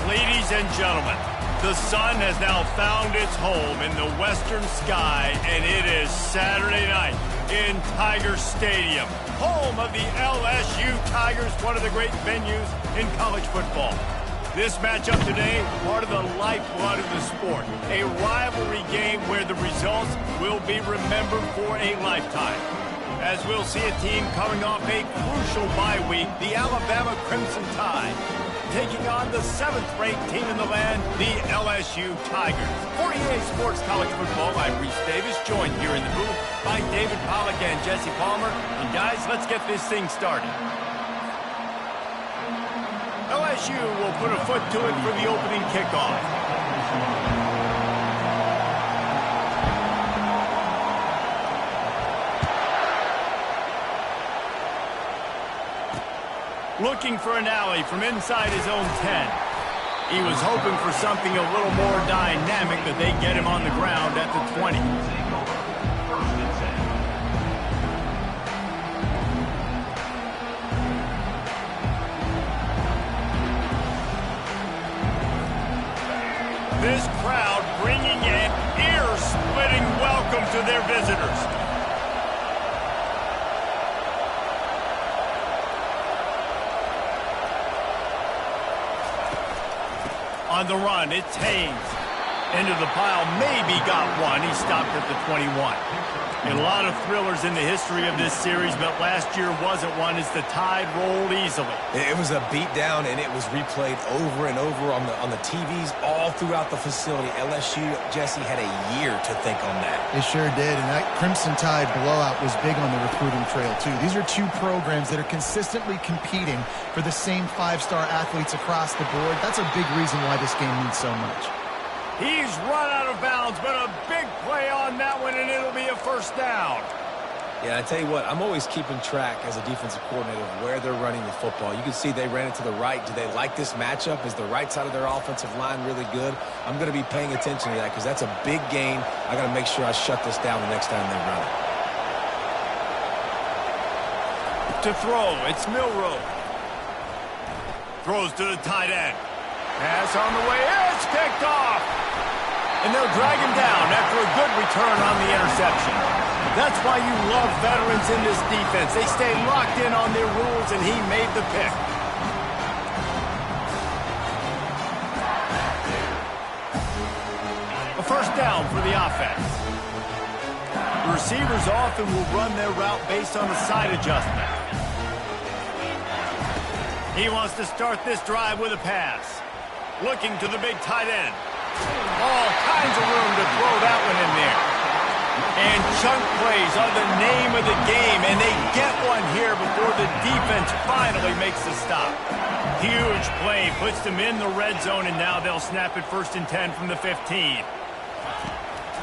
Ladies and gentlemen, the sun has now found its home in the western sky, and it is Saturday night in Tiger Stadium, home of the LSU Tigers, one of the great venues in college football. This matchup today, part of the lifeblood of the sport, a rivalry game where the results will be remembered for a lifetime. As we'll see a team coming off a crucial bye week, the Alabama Crimson Tide, taking on the 7th-ranked team in the land, the LSU Tigers. For EA Sports College Football, I'm Reese Davis, joined here in the booth by David Pollack and Jesse Palmer. And guys, let's get this thing started. LSU will put a foot to it for the opening kickoff. Looking for an alley from inside his own 10. He was hoping for something a little more dynamic, but they get him on the ground at the 20. This crowd bringing an ear-splitting welcome to their visitors. On the run, it's Haynes. Into the pile, maybe got one. He stopped at the 21. A lot of thrillers in the history of this series, but last year wasn't one as the Tide rolled easily. It was a beatdown, and it was replayed over and over on the TVs all throughout the facility. LSU, Jesse, had a year to think on that. It sure did, and that Crimson Tide blowout was big on the recruiting trail, too. These are two programs that are consistently competing for the same 5-star athletes across the board. That's a big reason why this game means so much. He's run out of bounds, but a big play on that one, and it'll be a first down. Yeah, I tell you what, I'm always keeping track as a defensive coordinator of where they're running the football. You can see they ran it to the right. Do they like this matchup? Is the right side of their offensive line really good? I'm going to be paying attention to that because that's a big gain. I got to make sure I shut this down the next time they run To it. throw, it's Milroe. Throws to the tight end. Pass on the way, it's picked off. And they'll drag him down after a good return on the interception. That's why you love veterans in this defense. They stay locked in on their rules, and he made the pick. A first down for the offense. The receivers often will run their route based on a side adjustment. He wants to start this drive with a pass. Looking to the big tight end. All kinds of room to throw that one in there. And chunk plays are the name of the game, and they get one here before the defense finally makes the stop. Huge play puts them in the red zone, and now they'll snap it 1st and 10 from the 15.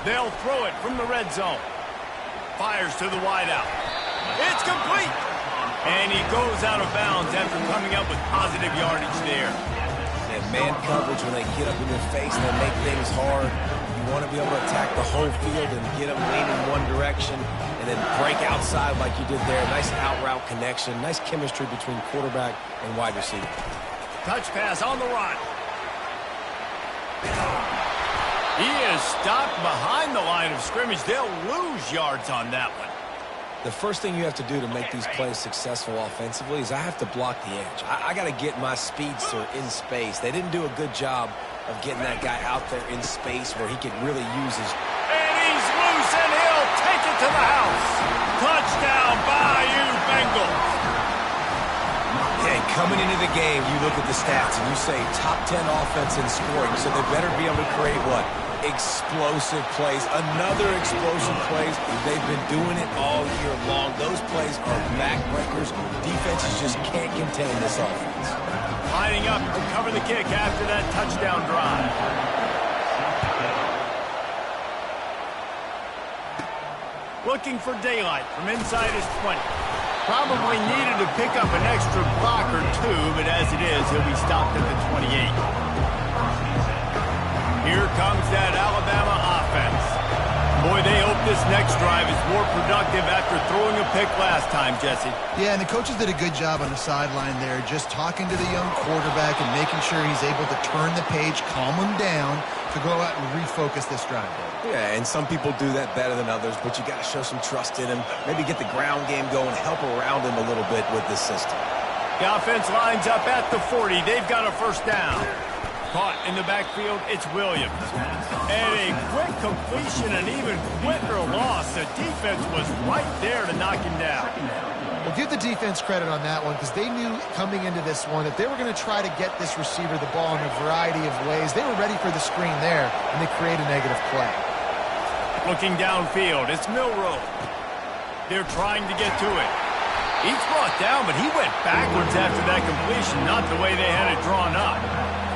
They'll throw it from the red zone. Fires to the wideout. It's complete. And he goes out of bounds after coming up with positive yardage there. And man coverage, when they get up in your face, they make things hard. You want to be able to attack the whole field and get them leaning one direction and then break outside like you did there. Nice out route connection. Nice chemistry between quarterback and wide receiver. Touch pass on the run. He is stopped behind the line of scrimmage. They'll lose yards on that one. The first thing you have to do to make these plays successful offensively is I have to block the edge. I got to get my speedster in space. They didn't do a good job of getting that guy out there in space where he could really use his... And he's loose, and he'll take it to the house. Touchdown, Bayou Bengals. Hey, coming into the game, you look at the stats and you say top 10 offense in scoring, so they better be able to create what? Explosive plays. Another explosive plays. They've been doing it all year long. Those plays are backbreakers. Defenses just can't contain this offense. Lining up to cover the kick after that touchdown drive. Looking for daylight from inside his 20. Probably needed to pick up an extra block or two, but as it is, he'll be stopped at the 28. Here comes that Alabama offense. Boy, they hope this next drive is more productive after throwing a pick last time, Jesse. Yeah, and the coaches did a good job on the sideline there, just talking to the young quarterback and making sure he's able to turn the page, calm him down, to go out and refocus this drive. Yeah, and some people do that better than others, but you got to show some trust in him. Maybe get the ground game going, help around him a little bit with this system. The offense lines up at the 40. They've got a first down. Caught in the backfield, it's Williams. And a quick completion, an even quicker loss. The defense was right there to knock him down. Well, give the defense credit on that one because they knew coming into this one that they were going to try to get this receiver the ball in a variety of ways. They were ready for the screen there, and they create a negative play. Looking downfield, it's Milroe. They're trying to get to it. He's brought down, but he went backwards after that completion, not the way they had it drawn up.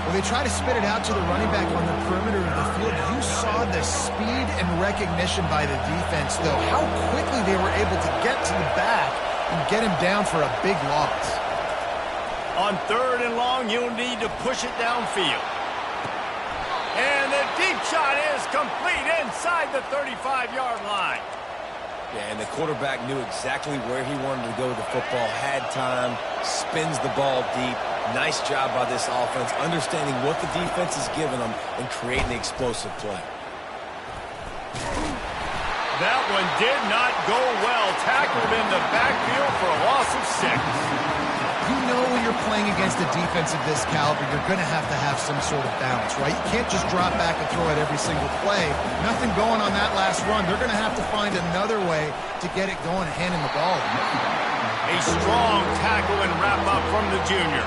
Well, they try to spit it out to the running back on the perimeter of the field. You saw the speed and recognition by the defense, though. How quickly they were able to get to the back and get him down for a big loss. On 3rd and long, you'll need to push it downfield. And the deep shot is complete inside the 35-yard line. Yeah, and the quarterback knew exactly where he wanted to go with the football, had time, spins the ball deep. Nice job by this offense, understanding what the defense is giving them and creating the explosive play. That one did not go well. Tackled in the backfield for a loss of 6. You know when you're playing against a defense of this caliber, you're going to have some sort of balance, right? You can't just drop back and throw it every single play. Nothing going on that last run. They're going to have to find another way to get it going and hand him the ball. A strong tackle and wrap-up from the junior.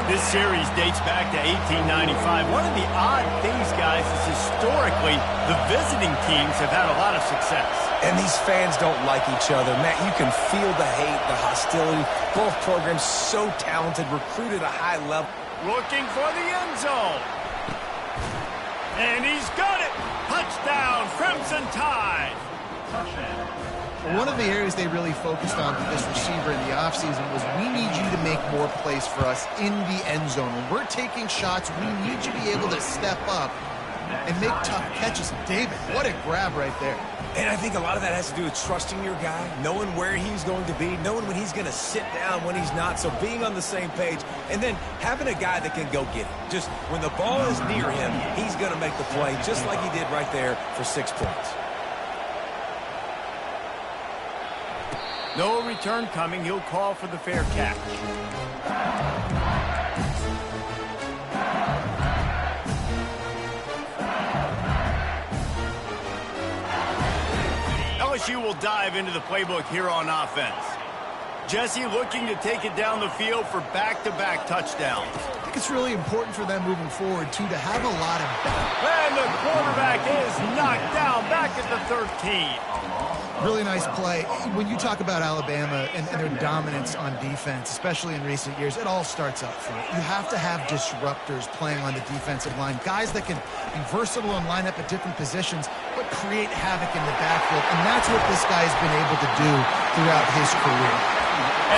This series dates back to 1895. One of the odd things, guys, is historically the visiting teams have had a lot of success. And these fans don't like each other. Matt, you can feel the hate, the hostility. Both programs so talented, recruited at a high level. Looking for the end zone. And he's got it. Touchdown, Crimson Tide. One of the areas they really focused on with this receiver in the offseason was we need you to make more plays for us in the end zone. When we're taking shots, we need you to be able to step up and make tough catches. David, what a grab right there. And I think a lot of that has to do with trusting your guy, knowing where he's going to be, knowing when he's going to sit down, when he's not, so being on the same page, and then having a guy that can go get it. Just when the ball is near him, he's going to make the play, just like he did right there for 6 points. No return coming. He'll call for the fair catch. LSU will dive into the playbook here on offense. Jesse looking to take it down the field for back-to-back touchdowns. I think it's really important for them moving forward, too, to have a lot of... And the quarterback is knocked down back at the 13. Really nice play. When you talk about Alabama and their dominance on defense, especially in recent years, it all starts up front. You have to have disruptors playing on the defensive line, guys that can be versatile and line up at different positions, but create havoc in the backfield. And that's what this guy's been able to do throughout his career.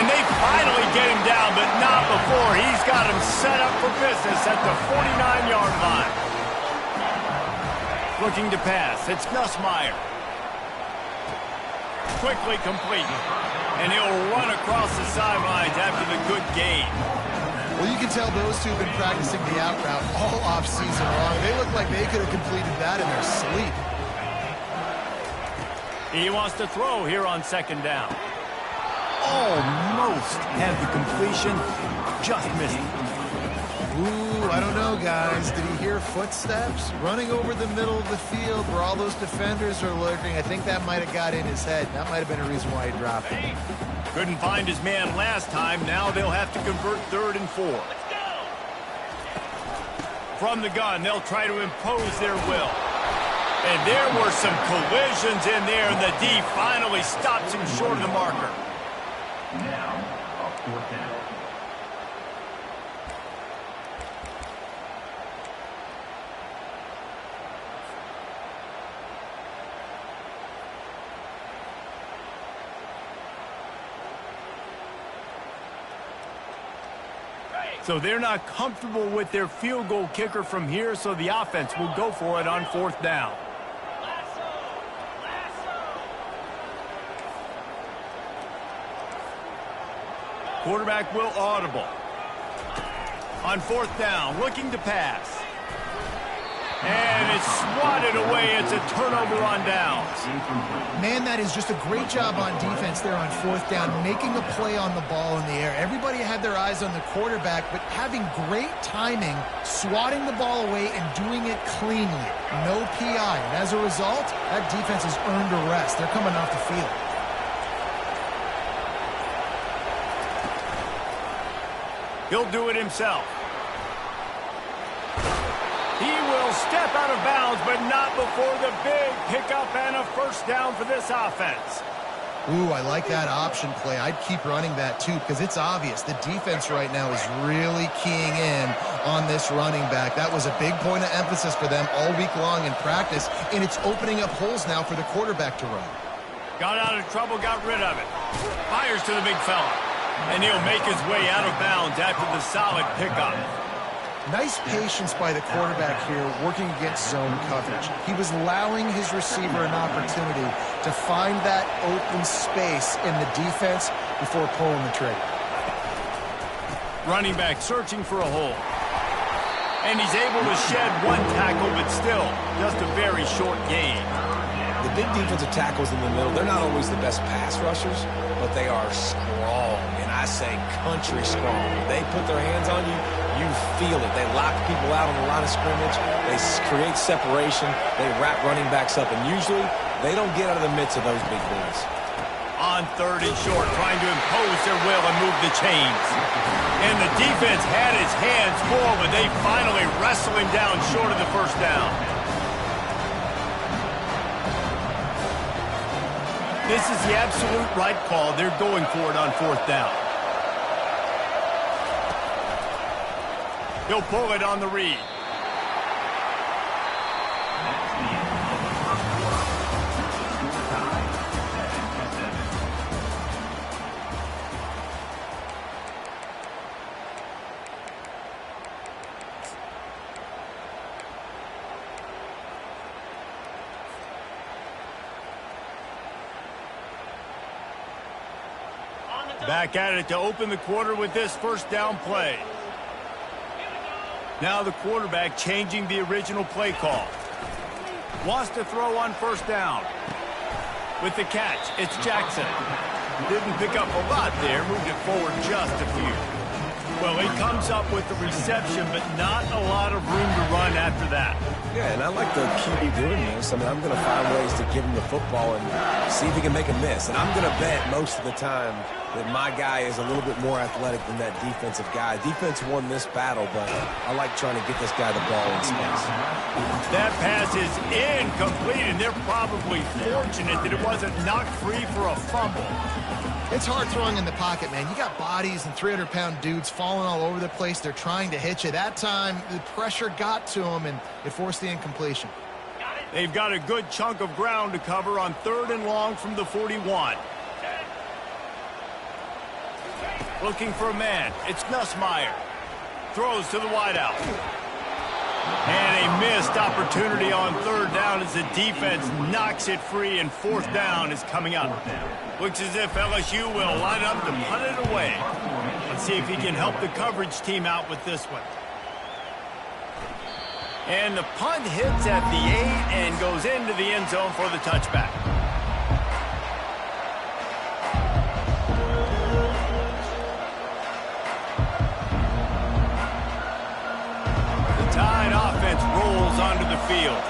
And they finally get him down, but not before. He's got him set up for business at the 49-yard line. Looking to pass. It's Nussmeier. Quickly complete. And he'll run across the sidelines after the good gain. Well, you can tell those two have been practicing the out route all offseason long. They look like they could have completed that in their sleep. He wants to throw here on 2nd down. Almost had the completion, just missed it. Ooh, I don't know, guys. Did he hear footsteps running over the middle of the field where all those defenders are lurking? I think that might have got in his head. That might have been a reason why he dropped it. Couldn't find his man last time. Now they'll have to convert 3rd and 4. From the gun, they'll try to impose their will. And there were some collisions in there, and the D finally stops him short of the marker. Now, off 4th down. So they're not comfortable with their field goal kicker from here, so the offense will go for it on 4th down. quarterback will audible. On 4th down, looking to pass. And it's swatted away. It's a turnover on downs. Man, that is just a great job on defense there on 4th down, making a play on the ball in the air. Everybody had their eyes on the quarterback, but having great timing, swatting the ball away and doing it cleanly. No PI. And as a result, that defense has earned a rest. They're coming off the field. He'll do it himself. He will step out of bounds, but not before the big pickup and a 1st down for this offense. Ooh, I like that option play. I'd keep running that too because it's obvious the defense right now is really keying in on this running back. That was a big point of emphasis for them all week long in practice, and it's opening up holes now for the quarterback to run. Got out of trouble, got rid of it. Fires to the big fella, and he'll make his way out of bounds after the solid pickup. Nice patience by the quarterback here working against zone coverage. He was allowing his receiver an opportunity to find that open space in the defense before pulling the trigger. Running back searching for a hole. And he's able to shed 1 tackle, but still just a very short gain. The big defensive tackles in the middle, they're not always the best pass rushers, but they are strong, and I say country strong. When they put their hands on you, you feel it. They lock people out on the line of scrimmage. They create separation. They wrap running backs up, and usually they don't get out of the midst of those big boys. On 3rd and short, trying to impose their will and move the chains. And the defense had his hands full, but they finally wrestle him down short of the 1st down. This is the absolute right call. They're going for it on 4th down. He'll pull it on the read. Back at it to open the quarter with this 1st down play. Now the quarterback changing the original play call. Wants to throw on 1st down. With the catch, it's Jackson. Didn't pick up a lot there, moved it forward just a few. Well, he comes up with the reception, but not a lot of room to run after that. Yeah, and I like the QB doing this. I mean, I'm going to find ways to give him the football and see if he can make a miss. And I'm going to bet most of the time that my guy is a little bit more athletic than that defensive guy. Defense won this battle, but I like trying to get this guy the ball in space. That pass is incomplete, and they're probably fortunate that it wasn't knocked free for a fumble. It's hard throwing in the pocket, man. You got bodies and 300-pound dudes falling all over the place. They're trying to hit you. That time, the pressure got to them, and it forced the incompletion. They've got a good chunk of ground to cover on 3rd and long from the 41. Looking for a man. It's Nussmeier. Throws to the wideout. And a missed opportunity on 3rd down as the defense knocks it free, and 4th down is coming up. Looks as if LSU will line up to punt it away. Let's see if he can help the coverage team out with this one. And the punt hits at the 8 and goes into the end zone for the touchback. The Tide offense rolls onto the field.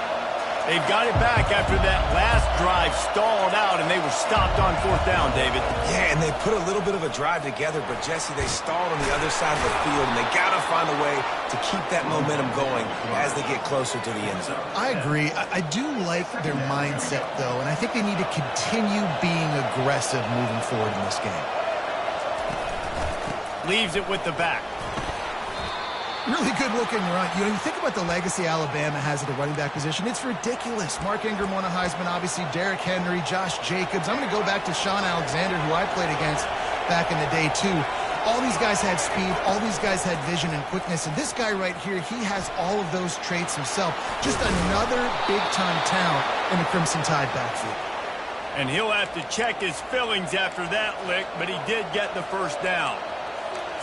They've got it back after that last drive stalled out, and they were stopped on 4th down, David. Yeah, and they put a little bit of a drive together, but, Jesse, they stalled on the other side of the field, and they got to find a way to keep that momentum going as they get closer to the end zone. I agree. I do like their mindset, though, and I think they need to continue being aggressive moving forward in this game. Leaves it with the back. Really good-looking run. You know, you think about the legacy Alabama has at the running back position. It's ridiculous. Mark Ingram won a Heisman, obviously. Derrick Henry, Josh Jacobs. I'm going to go back to Sean Alexander, who I played against back in the day, too. All these guys had speed. All these guys had vision and quickness. And this guy right here, he has all of those traits himself. Just another big-time talent in the Crimson Tide backfield. And he'll have to check his fillings after that lick, but he did get the 1st down.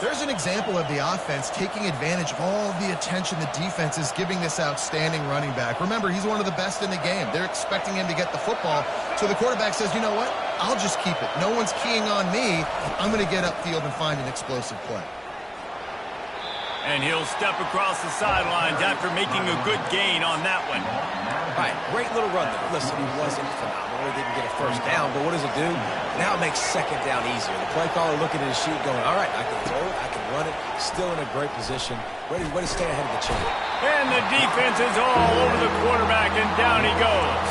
There's an example of the offense taking advantage of all the attention the defense is giving this outstanding running back. Remember, he's one of the best in the game. They're expecting him to get the football. So the quarterback says, you know what? I'll just keep it. No one's keying on me. I'm going to get upfield and find an explosive play. And he'll step across the sidelines after making a good gain on that one. All right, great little run there. Listen, he wasn't phenomenal. He didn't get a first down, but what does it do? Now it makes second down easier. The play caller looking at his sheet going, all right, I can throw it, I can run it. Still in a great position. Ready to stay ahead of the chain. And the defense is all over the quarterback, and down he goes.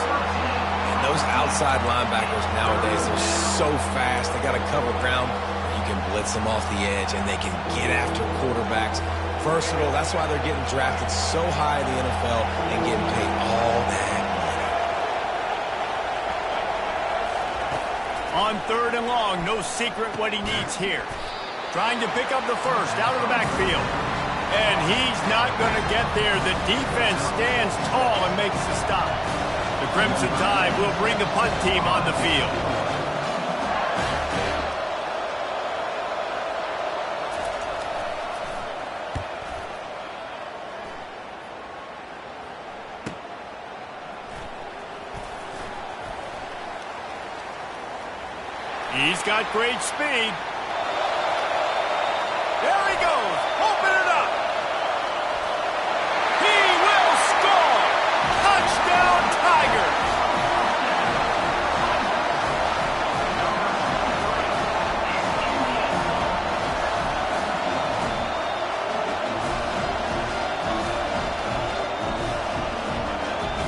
And those outside linebackers nowadays are so fast. They got to cover ground. You can blitz them off the edge, and they can get after quarterbacks. Versatile. That's why they're getting drafted so high in the NFL and getting paid all that money. On 3rd and long, no secret what he needs here. Trying to pick up the first out of the backfield. And he's not going to get there. The defense stands tall and makes the stop. The Crimson Tide will bring the punt team on the field. He's got great speed. There he goes. Open it up. He will score. Touchdown, Tigers.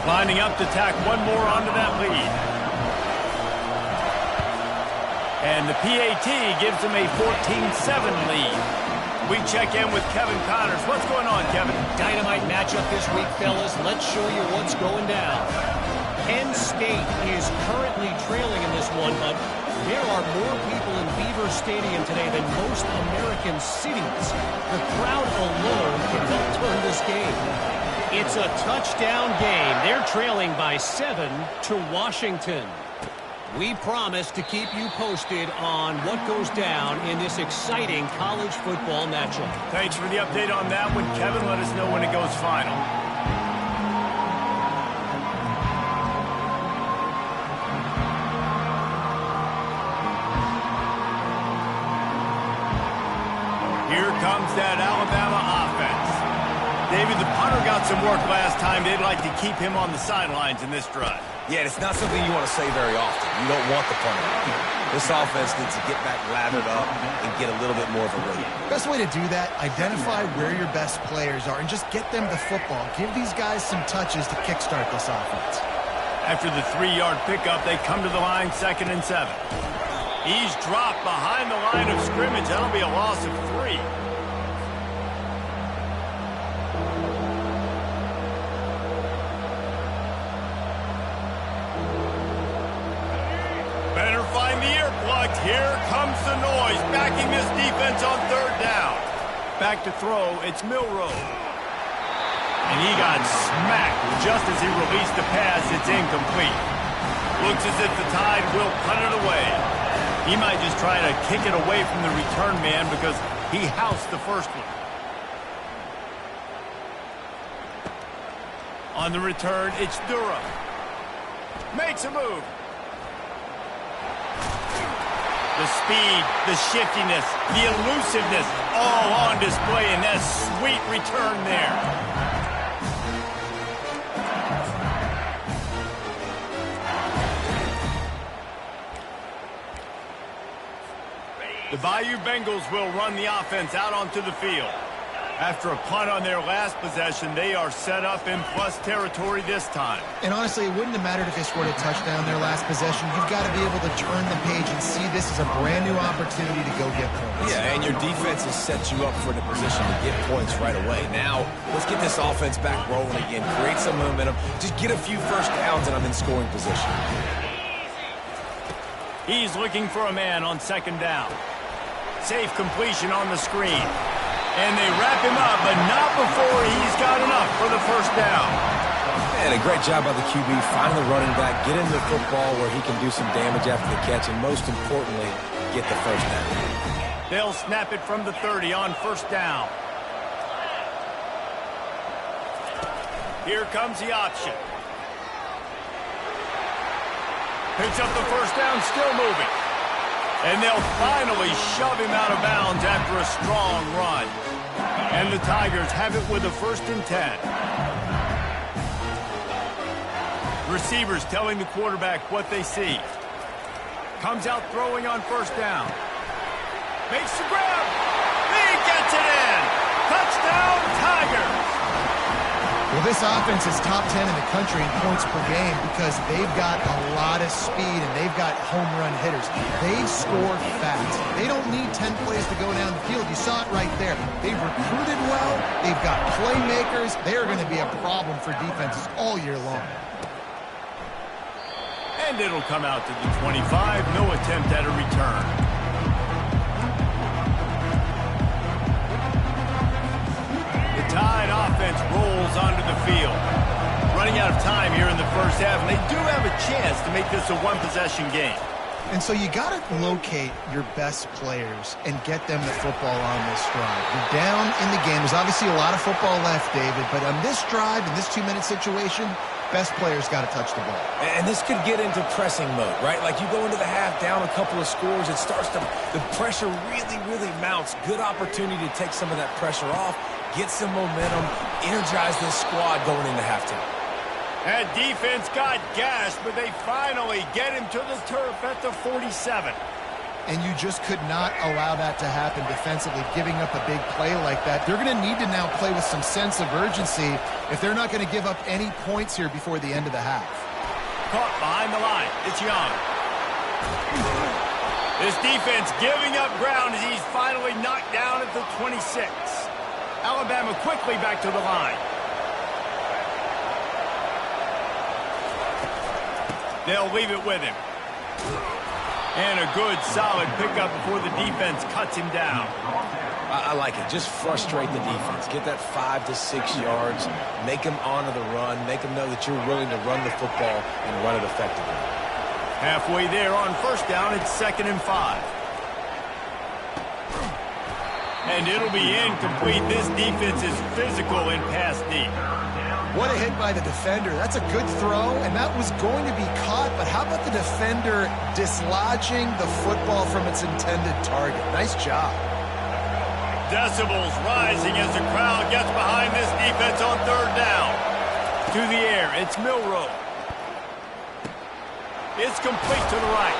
Lining up to tack one more onto that lead. And the PAT gives him a 14-7 lead. We check in with Kevin Connors. What's going on, Kevin? Dynamite matchup this week, fellas. Let's show you what's going down. Penn State is currently trailing in this one, but there are more people in Beaver Stadium today than most American cities. The crowd alone can help turn this game. It's a touchdown game. They're trailing by 7 to Washington. We promise to keep you posted on what goes down in this exciting college football matchup. Thanks for the update on that one, Kevin. Let us know when it goes final. Here comes that Alabama offense. David, the punter got some work last time. They'd like to keep him on the sidelines in this drive. Yeah, it's not something you want to say very often. You don't want the punter. This offense needs to get back lathered up and get a little bit more of a rhythm. Best way to do that, identify where your best players are and just get them the football. Give these guys some touches to kickstart this offense. After the 3-yard pickup, they come to the line 2nd and 7. He's dropped behind the line of scrimmage. That'll be a loss of 3. Better find the earplugs. Here comes the noise, backing this defense on 3rd down. Back to throw, it's Milroe. And he got smacked just as he released the pass. It's incomplete. Looks as if the Tide will punt it away. He might just try to kick it away from the return man because he housed the first one. On the return, it's Durham. Makes a move. The speed, the shiftiness, the elusiveness, all on display in that sweet return there. The Bayou Bengals will run the offense out onto the field. After a punt on their last possession, they are set up in plus territory this time. And honestly, it wouldn't have mattered if they scored a touchdown their last possession. You've got to be able to turn the page and see this as a brand new opportunity to go get points. Yeah, and your defense has set you up for the position to get points right away. Now, let's get this offense back rolling again. Create some momentum. Just get a few first downs and I'm in scoring position. He's looking for a man on 2nd down. Safe completion on the screen. And they wrap him up, but not before he's got enough for the first down. And a great job by the QB. Find the running back, get him the football where he can do some damage after the catch, and most importantly, get the first down. They'll snap it from the 30 on first down. Here comes the option. Picks up the first down, still moving. And they'll finally shove him out of bounds after a strong run. And the Tigers have it with a 1st and 10. Receivers telling the quarterback what they see. Comes out throwing on first down. Makes the grab. He gets it in. Touchdown, Tigers. Well, this offense is top 10 in the country in points per game because they've got a lot of speed and they've got home run hitters. They score fast. They don't need 10 plays to go down the field. You saw it right there. They've recruited well. They've got playmakers. They are going to be a problem for defenses all year long. And it'll come out to the 25. No attempt at a return. The Tide offense rolls onto the field. Running out of time here in the first half, and they do have a chance to make this a one-possession game. And so you got to locate your best players and get them the football on this drive. You're down in the game. There's obviously a lot of football left, David, but on this drive, in this 2-minute situation, best players got to touch the ball. And this could get into pressing mode, right? Like you go into the half down a couple of scores, it starts to, the pressure really mounts. Good opportunity to take some of that pressure off, get some momentum, energize this squad going into halftime. That defense got gashed, but they finally get him to the turf at the 47. And you just could not allow that to happen defensively, giving up a big play like that. They're going to need to now play with some sense of urgency if they're not going to give up any points here before the end of the half. Caught behind the line. It's Young. This defense giving up ground as he's finally knocked down at the 26. Alabama quickly back to the line. They'll leave it with him. And a good, solid pickup before the defense cuts him down. I like it. Just frustrate the defense. Get that 5 to 6 yards. Make them honor the run. Make them know that you're willing to run the football and run it effectively. Halfway there on first down, it's 2nd and 5. And it'll be incomplete. This defense is physical in pass deep. What a hit by the defender. That's a good throw, and that was going to be caught, but how about the defender dislodging the football from its intended target? Nice job. Decibels rising as the crowd gets behind this defense on 3rd down. To the air, it's Milroe. It's complete to the right.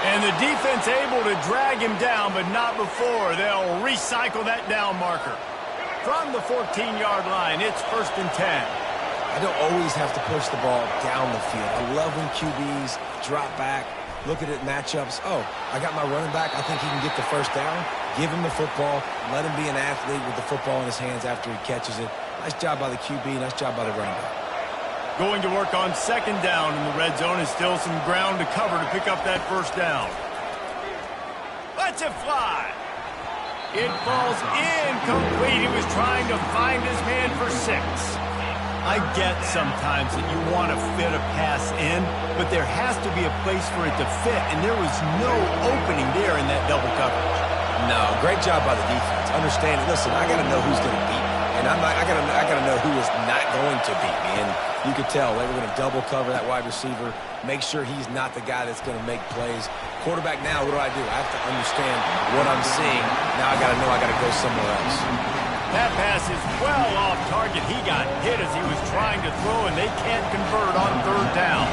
And the defense able to drag him down, but not before. They'll recycle that down marker. From the 14-yard line, it's 1st and 10. I don't always have to push the ball down the field. I love when QBs drop back, look at it matchups. Oh, I got my running back. I think he can get the first down. Give him the football. Let him be an athlete with the football in his hands after he catches it. Nice job by the QB. Nice job by the running back. Going to work on 2nd down in the red zone is still some ground to cover to pick up that first down. Let's it fly. It falls incomplete. He was trying to find his man for 6. I get sometimes that you want to fit a pass in, but there has to be a place for it to fit, and there was no opening there in that double coverage. No, great job by the defense. Understand it. Listen, I got to know who's going to beat me, and I got to know who is not going to beat me. And you could tell they were going to double cover that wide receiver, make sure he's not the guy that's going to make plays. Quarterback now, what do? I have to understand what I'm seeing. Now I got to know I got to go somewhere else. That pass is well off target. He got hit as he was trying to throw, and they can't convert on 3rd down.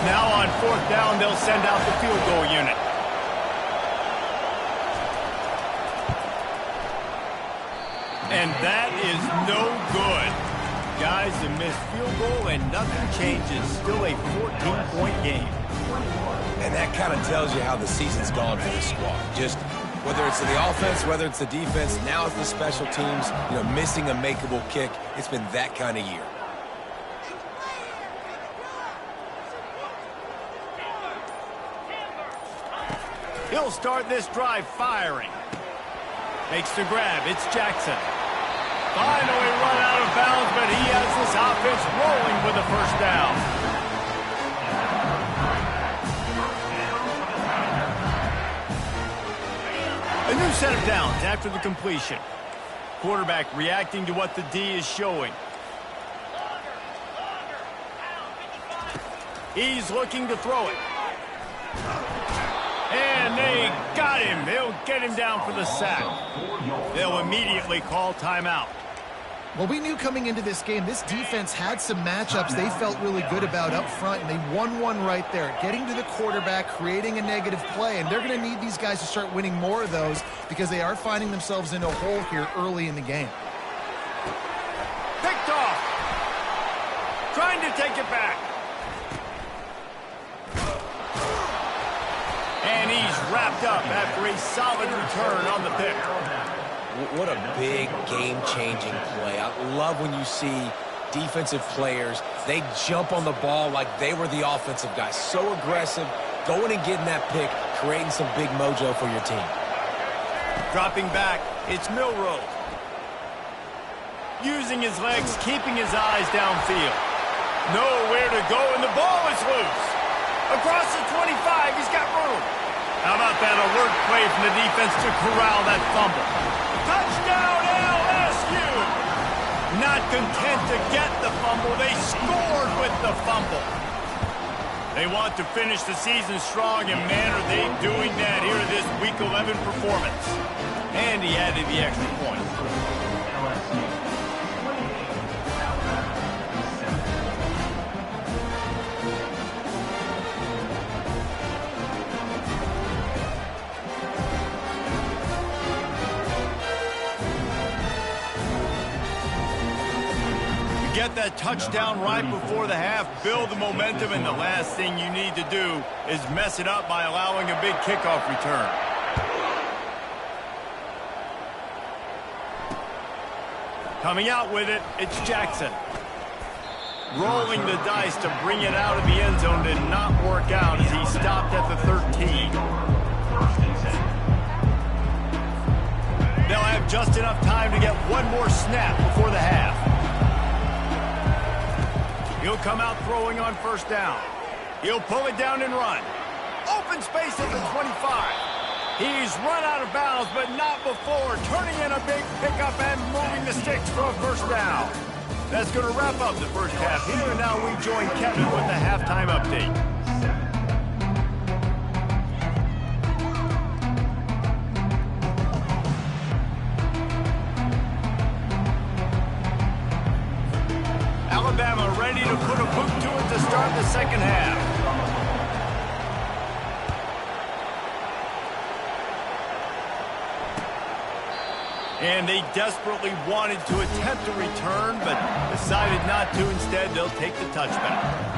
Now on 4th down, they'll send out the field goal unit. And that is no good. Guys, a missed field goal, and nothing changes. Still a 14-point game. And that kind of tells you how the season's gone for the squad. Just whether it's the offense, whether it's the defense, now it's the special teams, missing a makeable kick. It's been that kind of year. He'll start this drive firing. Makes the grab. It's Jackson. Finally run out of bounds, but he has this offense rolling with a first down. A new set of downs after the completion. Quarterback reacting to what the D is showing. He's looking to throw it. And they got him. They'll get him down for the sack. They'll immediately call timeout. Well, we knew coming into this game, this defense had some matchups they felt really good about up front, and they won one right there, getting to the quarterback, creating a negative play, and they're going to need these guys to start winning more of those because they are finding themselves in a hole here early in the game. Picked off. Trying to take it back. And he's wrapped up after a solid return on the pick. What a big game-changing play. I love when you see defensive players, they jump on the ball like they were the offensive guys. So aggressive, going and getting that pick, creating some big mojo for your team. Dropping back, it's Milrow. Using his legs, keeping his eyes downfield. Nowhere to go, and the ball is loose. Across the 25, he's got room. How about that alert play from the defense to corral that fumble? Touchdown, LSU! Not content to get the fumble, they scored with the fumble. They want to finish the season strong, and man, are they doing that here in this Week 11 performance. And he added the extra point. Get that touchdown right before the half, build the momentum, and the last thing you need to do is mess it up by allowing a big kickoff return. Coming out with it, it's Jackson. Rolling the dice to bring it out of the end zone did not work out as he stopped at the 13. They'll have just enough time to get one more snap before the half. He'll come out throwing on first down. He'll pull it down and run. Open space at the 25. He's run out of bounds, but not before turning in a big pickup and moving the sticks for a first down. That's going to wrap up the first half here, and now we join Kevin with the halftime update. Alabama ready to put a boot to it to start the second half. And they desperately wanted to attempt a return, but decided not to. Instead, they'll take the touchback.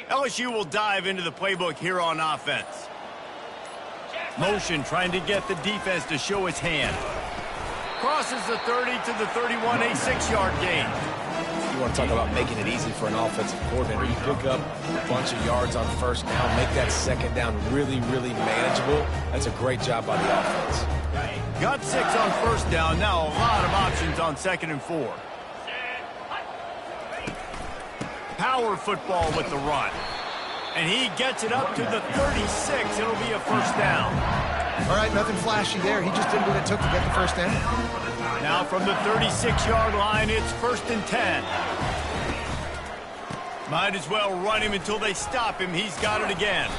LSU will dive into the playbook here on offense. Motion trying to get the defense to show its hand. Crosses the 30 to the 31, a 6-yard gain. You want to talk about making it easy for an offensive coordinator. You pick up a bunch of yards on first down, make that second down really, really manageable. That's a great job by the offense. Got 6 on first down. Now a lot of options on 2nd and 4. Power football with the run. And he gets it up to the 36. It'll be a first down. All right, nothing flashy there. He just did what it took to get the first down. Now from the 36-yard line, it's 1st and 10. Might as well run him until they stop him. He's got it again.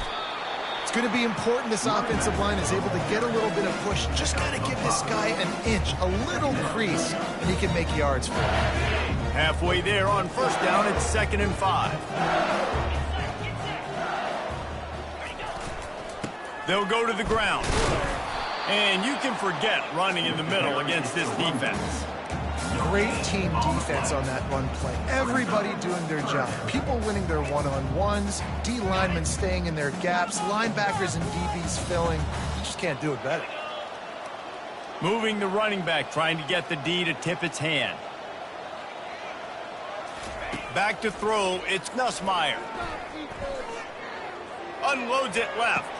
It's going to be important this offensive line is able to get a little bit of push. Just got to give this guy an inch, a little crease, and he can make yards for it. Halfway there on first down, it's 2nd and 5. They'll go to the ground. And you can forget running in the middle against this defense. Great team defense on that run play. Everybody doing their job. People winning their one-on-ones, D linemen staying in their gaps, linebackers and DBs filling. You just can't do it better. Moving the running back, trying to get the D to tip its hand. Back to throw, it's Nussmeier. Unloads it left.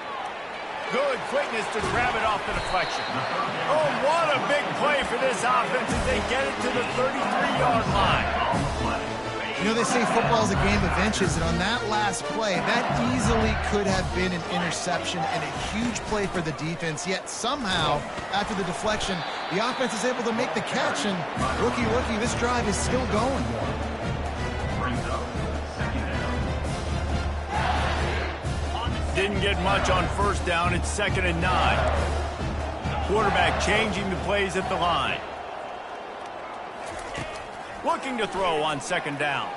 Good quickness to grab it off the deflection. Oh, what a big play for this offense as they get it to the 33-yard line. You know, they say football is a game of inches, and on that last play, that easily could have been an interception and a huge play for the defense, yet somehow, after the deflection, the offense is able to make the catch, and looky, this drive is still going. Didn't get much on first down. It's 2nd and 9. Quarterback changing the plays at the line. Looking to throw on 2nd down.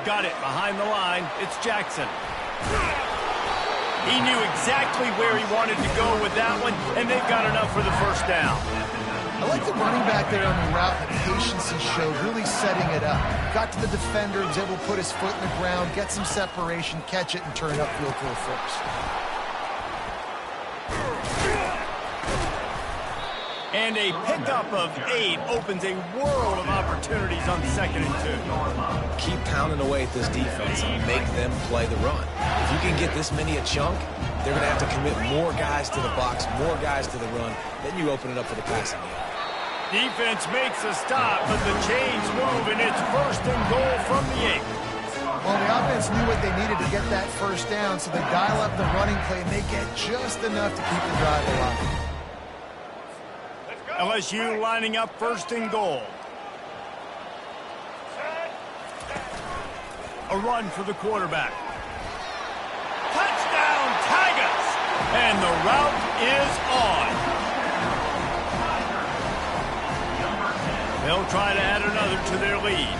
Got it behind the line. It's Jackson. He knew exactly where he wanted to go with that one, and they've got enough for the first down. I like the running back there on the route, the patience he showed, really setting it up. Got to the defender, was able to put his foot in the ground, get some separation, catch it, and turn it upfield goal first. And a pickup of 8 opens a world of opportunities on 2nd and 2. Keep pounding away at this defense and make them play the run. If you can get this many a chunk, they're going to have to commit more guys to the box, more guys to the run. Then you open it up for the passing game. Defense makes a stop, but the chains move, and it's 1st and goal from the 8. Well, the offense knew what they needed to get that first down, so they dial up the running play, and they get just enough to keep the drive alive. LSU lining up 1st and goal. A run for the quarterback. Touchdown, Tigers! And the route is on. They'll try to add another to their lead.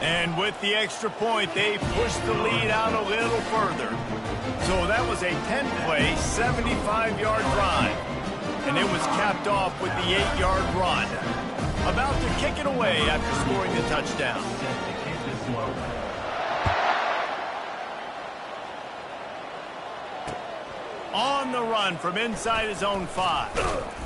And with the extra point, they push the lead out a little further. So that was a 10-play, 75-yard drive. And it was capped off with the 8-yard run. About to kick it away after scoring the touchdown. On the run from inside his own 5.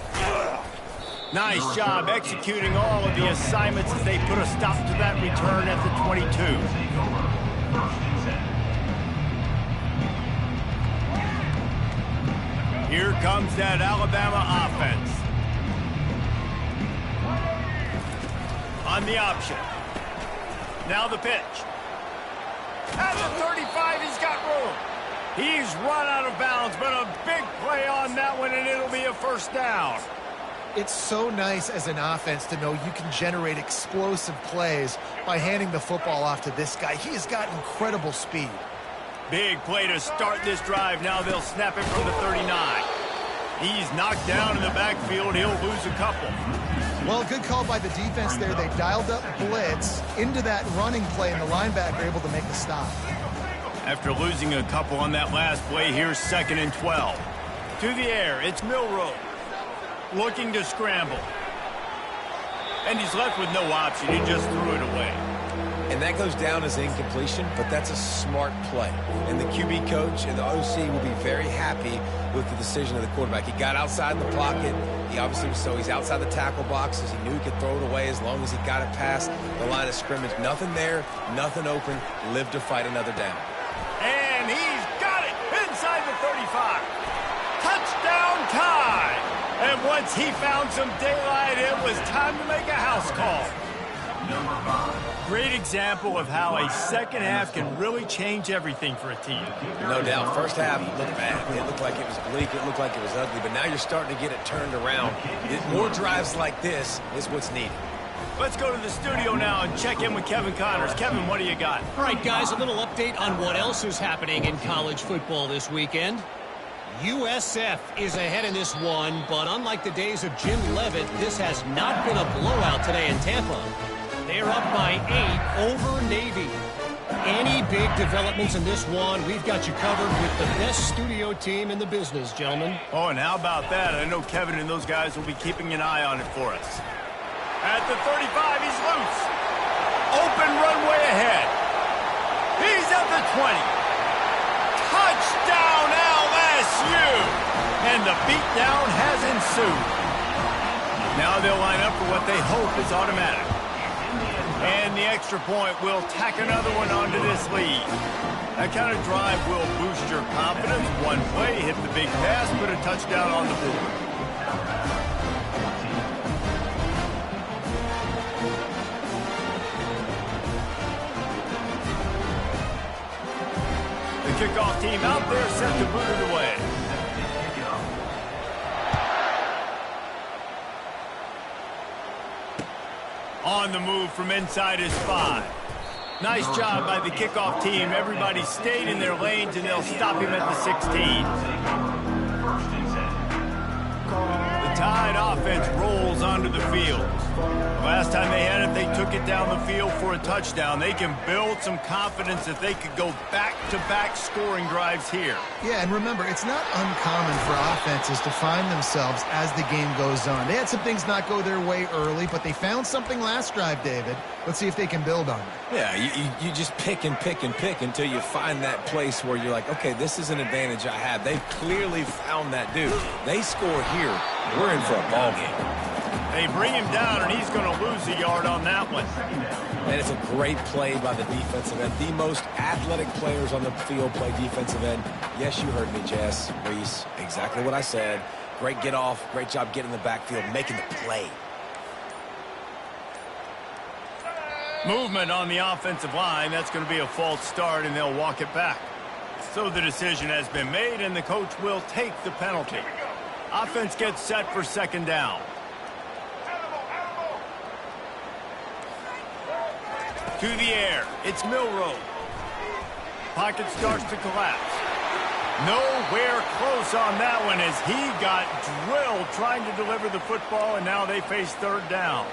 Nice job executing all of the assignments as they put a stop to that return at the 22. Here comes that Alabama offense. On the option. Now the pitch. At the 35, he's got room. He's run out of bounds, but a big play on that one, and it'll be a 1st down. It's so nice as an offense to know you can generate explosive plays by handing the football off to this guy. He has got incredible speed. Big play to start this drive. Now they'll snap it from the 39. He's knocked down in the backfield. He'll lose a couple. Well, good call by the defense there. They dialed up blitz into that running play, and the linebacker able to make the stop. After losing a couple on that last play, here's 2nd and 12. To the air, it's Milroe. Looking to scramble. And he's left with no option. He just threw it away. And that goes down as incompletion, but that's a smart play. And the QB coach and the OC will be very happy with the decision of the quarterback. He got outside the pocket. He obviously was he's outside the tackle boxes. He knew he could throw it away as long as he got it past the line of scrimmage. Nothing there, nothing open. Live to fight another down. And he's got it inside the 35. Touchdown tie. And once he found some daylight, it was time to make a house call. Great example of how a second half can really change everything for a team. No doubt. First half looked bad. It looked like it was bleak. It looked like it was ugly. But now you're starting to get it turned around. More drives like this is what's needed. Let's go to the studio now and check in with Kevin Connors. Kevin, what do you got? All right, guys, a little update on what else is happening in college football this weekend. USF is ahead in this one, but unlike the days of Jim Leavitt, this has not been a blowout today in Tampa. They're up by 8 over Navy. Any big developments in this one, we've got you covered with the best studio team in the business, gentlemen. Oh, and how about that? I know Kevin and those guys will be keeping an eye on it for us. At the 35, he's loose. Open runway ahead. He's at the 20. Touchdown, LSU! And the beatdown has ensued. Now they'll line up for what they hope is automatic. And the extra point will tack another one onto this lead. That kind of drive will boost your confidence. One play, hit the big pass, put a touchdown on the board. The kickoff team out there set to boot it away. On the move from inside his 5. Nice job by the kickoff team. Everybody stayed in their lanes, and they'll stop him at the 16. The Tide offense rolls onto the field. Last time they had it, they took it down the field for a touchdown. They can build some confidence that they could go back-to-back scoring drives here. Yeah, and remember, it's not uncommon for offenses to find themselves as the game goes on. They had some things not go their way early, but they found something last drive, David. Let's see if they can build on it. Yeah, you just pick and pick and pick until you find that place where you're like, okay, this is an advantage I have. They've clearly found that dude. They score here, we're in for a ball game. They bring him down, and he's going to lose a yard on that one. And it's a great play by the defensive end. The most athletic players on the field play defensive end. Yes, you heard me, Jess, Reese. Exactly what I said. Great get off. Great job getting in the backfield, making the play. Movement on the offensive line. That's going to be a false start, and they'll walk it back. So the decision has been made, and the coach will take the penalty. Offense gets set for second down. To the air. It's Milroe. Pocket starts to collapse. Nowhere close on that one as he got drilled trying to deliver the football, and now they face third down.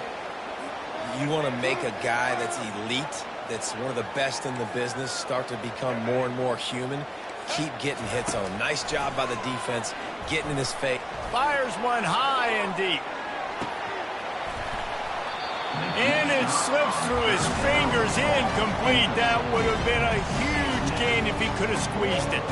You want to make a guy that's elite, that's one of the best in the business, start to become more and more human. Keep getting hits on him. Nice job by the defense, getting in his face. Fires one high and deep. And it slips through his fingers, incomplete. That would have been a huge gain if he could have squeezed it.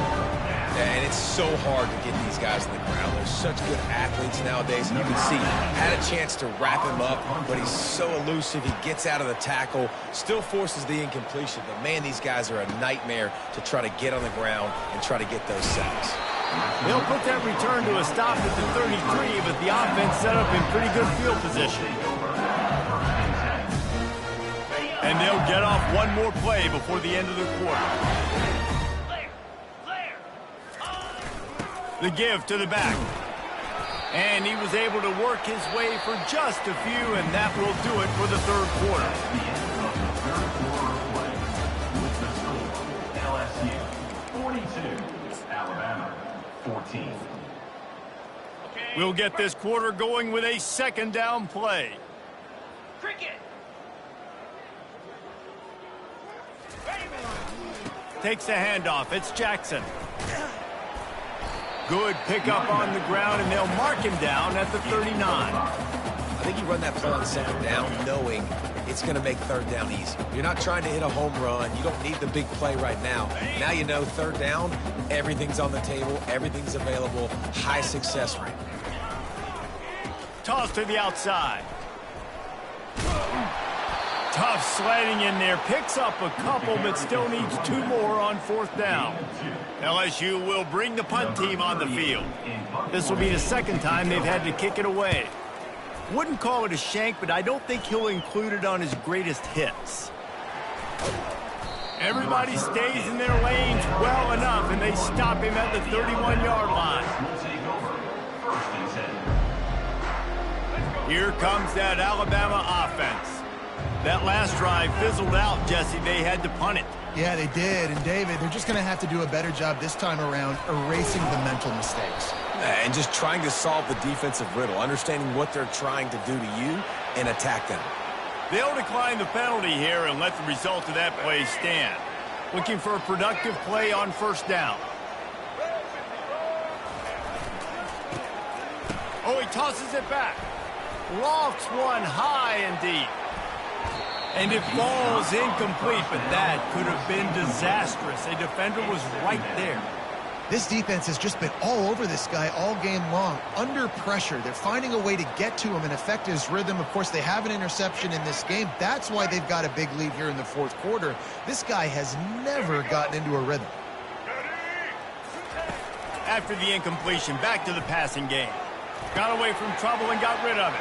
And it's so hard to get these guys on the ground. They're such good athletes nowadays, and you can see had a chance to wrap him up, but he's so elusive. He gets out of the tackle, still forces the incompletion. But, man, these guys are a nightmare to try to get on the ground and try to get those sacks. They'll put that return to a stop at the 33, but the offense set up in pretty good field position. And they'll get off one more play before the end of the quarter. The give to the back. And he was able to work his way for just a few, and that will do it for the third quarter. LSU 42, Alabama 14. We'll get this quarter going with a second down play. Cricket. Takes the handoff. It's Jackson. Good pickup on the ground, and they'll mark him down at the 39. I think you run that play on second down knowing it's going to make third down easy. You're not trying to hit a home run. You don't need the big play right now. Now you know third down, everything's on the table, everything's available, high success rate. Toss to the outside. Tough sledding in there. Picks up a couple, but still needs two more on fourth down. LSU will bring the punt team on the field. This will be the second time they've had to kick it away. Wouldn't call it a shank, but I don't think he'll include it on his greatest hits. Everybody stays in their lanes well enough, and they stop him at the 31-yard line. Here comes that Alabama offense. That last drive fizzled out, Jesse. They had to punt it. Yeah, they did. And, David, they're just going to have to do a better job this time around erasing the mental mistakes. And just trying to solve the defensive riddle, understanding what they're trying to do to you and attack them. They'll decline the penalty here and let the result of that play stand. Looking for a productive play on first down. Oh, he tosses it back. Lofts one high and deep. And it falls incomplete, but that could have been disastrous. A defender was right there. This defense has just been all over this guy all game long. Under pressure, they're finding a way to get to him and affect his rhythm. Of course, they have an interception in this game. That's why they've got a big lead here in the fourth quarter. This guy has never gotten into a rhythm. After the incompletion, back to the passing game. Got away from trouble and got rid of it.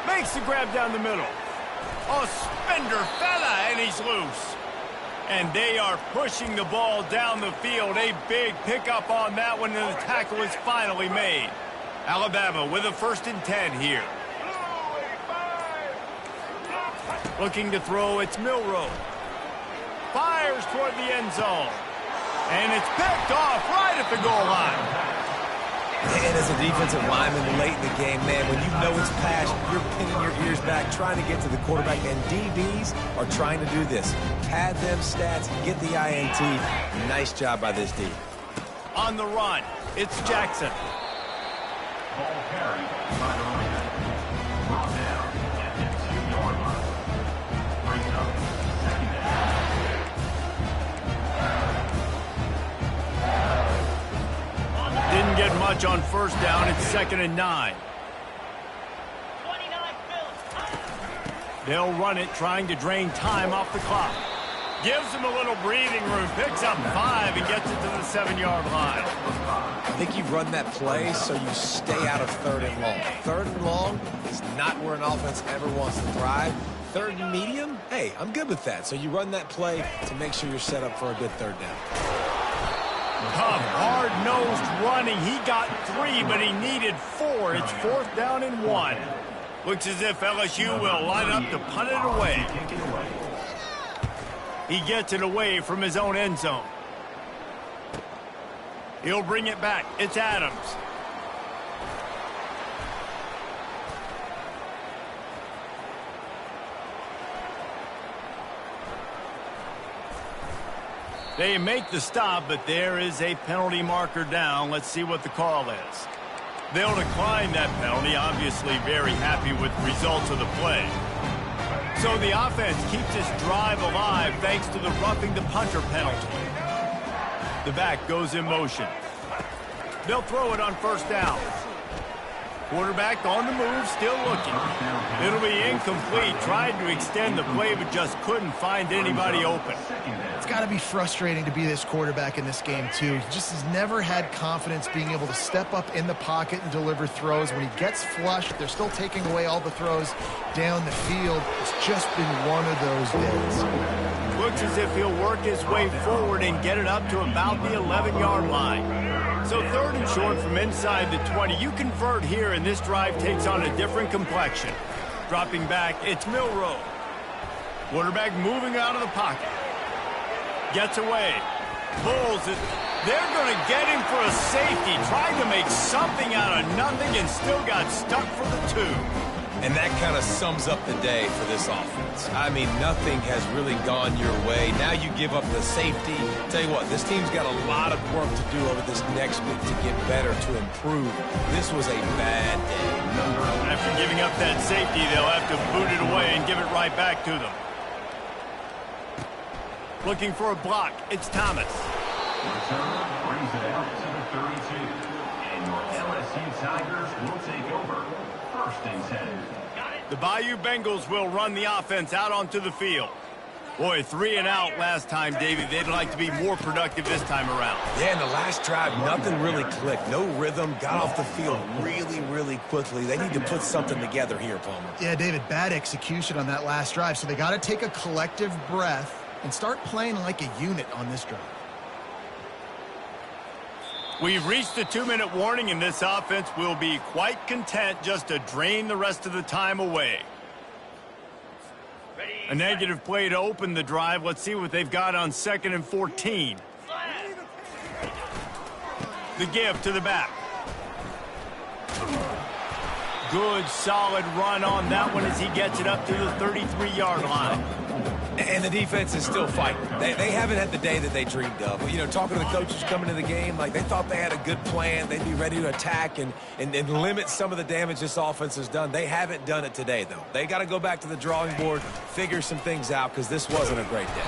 Makes the grab down the middle. A spender fella, and he's loose. And they are pushing the ball down the field. A big pickup on that one, and the tackle is finally made. Alabama with a 1st and 10 here. Looking to throw, it's Milroe. Fires toward the end zone. And it's picked off right at the goal line. And as a defensive lineman late in the game, man, when you know it's pass, you're pinning your ears back, trying to get to the quarterback, and DBs are trying to do this. Pad them stats, get the INT. Nice job by this D. On the run, it's Jackson. Ball carried by the Raiders. Brought down at the 2-yard line. Brings up 2nd down. Didn't get much on 1st down. It's 2nd and 9. They'll run it, trying to drain time off the clock. Gives them a little breathing room. Picks up 5 and gets it to the 7-yard line. I think you run that play so you stay out of 3rd and long. 3rd and long is not where an offense ever wants to thrive. 3rd and medium, hey, I'm good with that. So you run that play to make sure you're set up for a good 3rd down. Tough, hard-nosed running. He got 3, but he needed 4. It's 4th down and 1. Looks as if LSU will line up to punt it away. He gets it away from his own end zone. He'll bring it back. It's Adams. They make the stop, but there is a penalty marker down. Let's see what the call is. They'll decline that penalty, obviously very happy with the results of the play. So the offense keeps this drive alive thanks to the roughing the punter penalty. The back goes in motion. They'll throw it on 1st down. Quarterback on the move, still looking. It'll be incomplete. Tried to extend the play, but just couldn't find anybody open. It's got to be frustrating to be this quarterback in this game, too. He just has never had confidence being able to step up in the pocket and deliver throws. When he gets flushed, they're still taking away all the throws down the field. It's just been one of those days. Looks as if he'll work his way forward and get it up to about the 11-yard line. So 3rd and short from inside the 20. You convert here, and this drive takes on a different complexion. Dropping back, it's Milroe. Quarterback moving out of the pocket. Gets away. Pulls it. They're going to get him for a safety. Tried to make something out of nothing and still got stuck for the 2. And that kind of sums up the day for this offense. I mean, nothing has really gone your way. Now you give up the safety. Tell you what, this team's got a lot of work to do over this next week to get better, to improve. This was a bad day. After giving up that safety, they'll have to boot it away and give it right back to them. Looking for a block. It's Thomas. Return brings it out to the 32. And your LSU Tigers will take over. 1st and 10. The Bayou Bengals will run the offense out onto the field. Boy, 3 and out last time, Davey. They'd like to be more productive this time around. Yeah, in the last drive, nothing really clicked. No rhythm, got off the field really, really quickly. They need to put something together here, Palmer. Yeah, David, bad execution on that last drive. So they got to take a collective breath and start playing like a unit on this drive. We've reached the 2-minute warning, and this offense will be quite content just to drain the rest of the time away. A negative play to open the drive. Let's see what they've got on 2nd and 14. The give to the back. Good, solid run on that one as he gets it up to the 33-yard line. And the defense is still fighting. They haven't had the day that they dreamed of. You know, talking to the coaches coming to the game, like they thought they had a good plan. They'd be ready to attack and limit some of the damage this offense has done. They haven't done it today, though. They got to go back to the drawing board, figure some things out, because this wasn't a great day.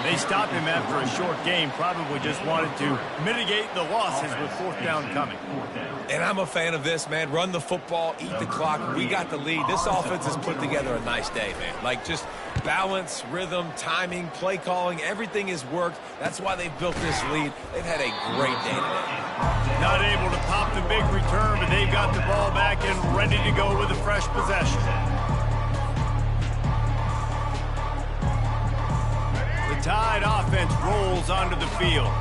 They stopped him after a short game, probably just wanted to mitigate the losses with fourth down coming. And I'm a fan of this, man. Run the football, eat the clock. We got the lead. This offense has put together a nice day, man. Like, just balance, rhythm, timing, play calling, everything has worked. That's why they've built this lead. They've had a great day today. Not able to pop the big return, but they've got the ball back and ready to go with a fresh possession. The Tide offense rolls onto the field.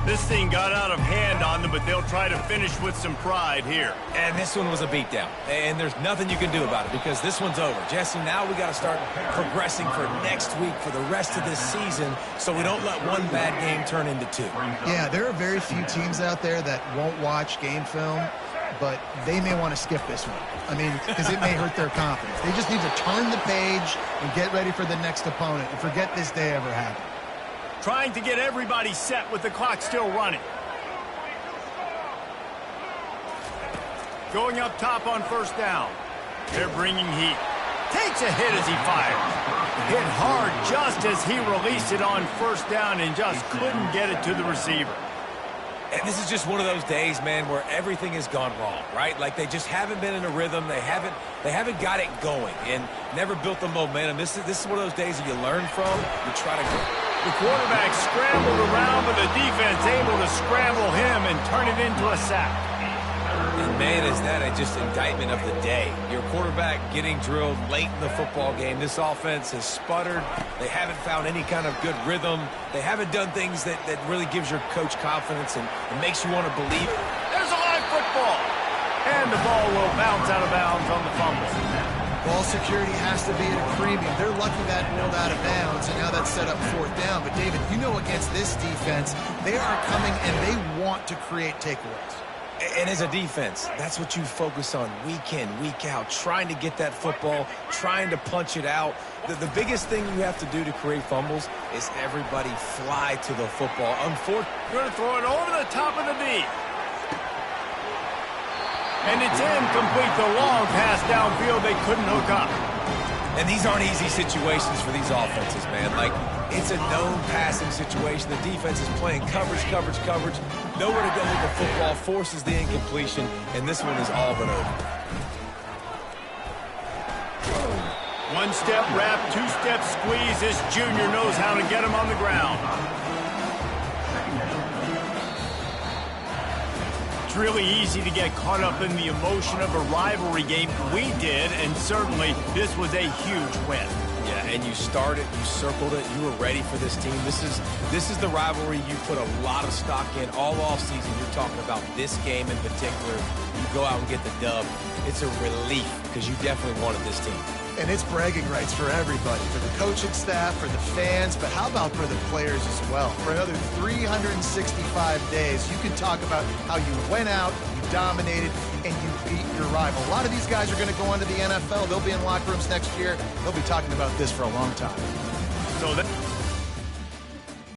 This thing got out of hand on them, but they'll try to finish with some pride here. And this one was a beatdown. And there's nothing you can do about it because this one's over. Jesse, now we got to start progressing for next week for the rest of this season so we don't let one bad game turn into two. Yeah, there are very few teams out there that won't watch game film, but they may want to skip this one. I mean, because it may hurt their confidence. They just need to turn the page and get ready for the next opponent and forget this day ever happened. Trying to get everybody set with the clock still running. Going up top on first down. They're bringing heat. Takes a hit as he fires. Hit hard just as he released it on first down and just couldn't get it to the receiver. And this is just one of those days, man, where everything has gone wrong, right? Like they just haven't been in a rhythm. They haven't got it going and never built the momentum. This is one of those days that you learn from. You try to go. The quarterback scrambled around, but the defense able to scramble him and turn it into a sack. And man, is that just indictment of the day. Your quarterback getting drilled late in the football game. This offense has sputtered. They haven't found any kind of good rhythm. They haven't done things that really gives your coach confidence and makes you want to believe. There's a live football. And the ball will bounce out of bounds on the fumble. Ball security has to be at a premium. They're lucky that rolled out of bounds, and now that's set up fourth down. But, David, you know against this defense, they are coming and they want to create takeaways. And as a defense, that's what you focus on week in, week out, trying to get that football, trying to punch it out. The biggest thing you have to do to create fumbles is everybody fly to the football. Unfortunately, going to throw it over the top of the knee. And it's incomplete. The long pass downfield, they couldn't hook up. And these aren't easy situations for these offenses, man. Like, it's a known passing situation. The defense is playing coverage. Nowhere to go with the football, forces the incompletion, and this one is all but over. One-step wrap, two-step squeeze. This junior knows how to get him on the ground. It's really easy to get caught up in the emotion of a rivalry game. We did, and certainly this was a huge win. Yeah, and you started, you circled it, you were ready for this team. This is the rivalry you put a lot of stock in all offseason. You're talking about this game in particular. You go out and get the dub. It's a relief because you definitely wanted this team. And it's bragging rights for everybody, for the coaching staff, for the fans, but how about for the players as well? For another 365 days, you can talk about how you went out, you dominated, and you beat your rival. A lot of these guys are going to go on to the NFL. They'll be in locker rooms next year. They'll be talking about this for a long time. So that